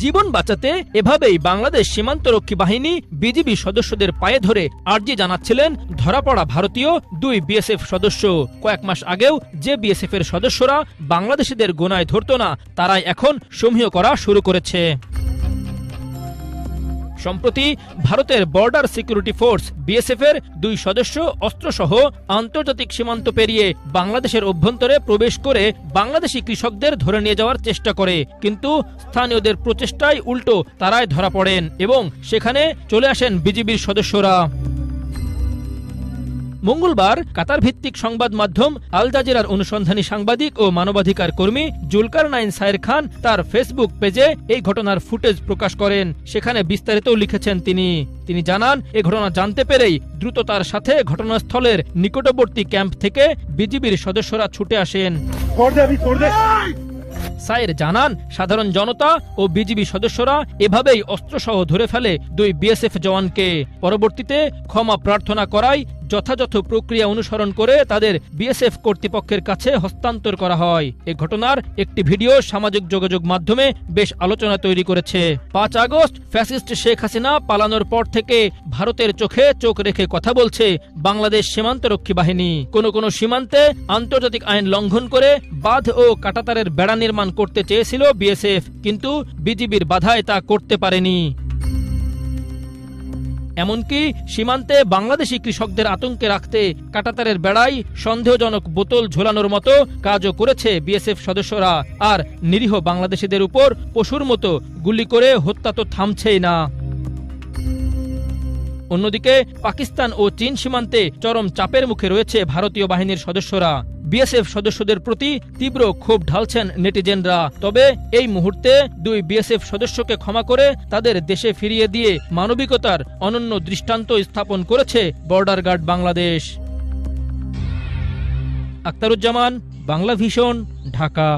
জীবন বাঁচাতে এভাবেই বাংলাদেশ সীমান্তরক্ষী বাহিনী বিজিবি সদস্যদের পায়ে ধরে আর্জি জানাচ্ছিলেন ধরা পড়া ভারতীয় 2 বিএসএফ সদস্য। কয়েক মাস আগেও যে বিএসএফ এর সদস্যরা বাংলাদেশিদের গোনায় ধরত না, তারাই এখন সমীহ করা শুরু করেছে। সম্প্রতি ভারতের বর্ডার সিকিউরিটি ফোর্স বিএসএফ এর 2 সদস্য অস্ত্রসহ আন্তর্জাতিক সীমান্ত পেরিয়ে বাংলাদেশের অভ্যন্তরে প্রবেশ করে বাংলাদেশি কৃষকদের ধরে নিয়ে যাওয়ার চেষ্টা করে, কিন্তু স্থানীয়দের প্রচেষ্টায় উল্টো তারাই ধরা পড়েন এবং সেখানে চলে আসেন বিজিবির সদস্যরা। মঙ্গলবার কাতার ভিত্তিক সংবাদ মাধ্যম আল জাজিরার অনুসন্ধানী সাংবাদিক ও মানবাধিকার কর্মী জুলকারনাইন সায়ের খান তার ফেসবুক পেজে এই ঘটনার ফুটেজ প্রকাশ করেন। সেখানে বিস্তারিত লিখেছেন তিনি জানান, এ ঘটনা জানতে পেরেই দ্রুত তার সাথে ঘটনাস্থলের নিকটবর্তী ক্যাম্প থেকে বিজিবির সদস্যরা ছুটে আসেন। সায়ের জানান, সাধারণ জনতা ও বিজিবি সদস্যরা এভাবেই অস্ত্রসহ ধরে ফেলে 2 বিএসএফ জওয়ানকে। পরবর্তীতে ক্ষমা প্রার্থনা করায় যথাযথ প্রক্রিয়া অনুসরণ করে তাদের বিএসএফ কর্তৃপক্ষের কাছে হস্তান্তর করা হয়। এ ঘটনার একটি ভিডিও সামাজিক যোগাযোগ মাধ্যমে বেশ আলোচনা তৈরি করেছে। 5 আগস্ট ফ্যাসিস্ট শেখ হাসিনা পালানোর পর থেকে ভারতের চোখে চোখ রেখে কথা বলছে বাংলাদেশ সীমান্তরক্ষী বাহিনী। কোন সীমান্তে আন্তর্জাতিক আইন লঙ্ঘন করে বাঁধ ও কাঁটাতারের বেড়া নির্মাণ করতে চেয়েছিল বিএসএফ, কিন্তু বিজিবির বাধায় তা করতে পারেনি। এমনকি সীমান্তে বাংলাদেশি কৃষকদের আতঙ্কে রাখতে কাঁটাতারের বেড়ায় সন্দেহজনক বোতল ঝোলানোর মতো কাজও করেছে বিএসএফ সদস্যরা। আর নিরীহ বাংলাদেশিদের উপর পশুর মতো গুলি করে হত্যা তো থামছেই না। অন্যদিকে পাকিস্তান ও চীন সীমান্তে চরম চাপের মুখে রয়েছে ভারতীয় বাহিনীর সদস্যরা। বিএসএফ সদস্যদের প্রতি তীব্র ক্ষোভ ঢালছেন নেটিজেনরা। তবে এই মুহূর্তে 2 বিএসএফ সদস্যকে ক্ষমা করে তাদের দেশে ফিরিয়ে দিয়ে মানবিকতার অনন্য দৃষ্টান্ত স্থাপন করেছে border guard Bangladesh. Akhtaruzzaman, Bangla Vision, Dhaka.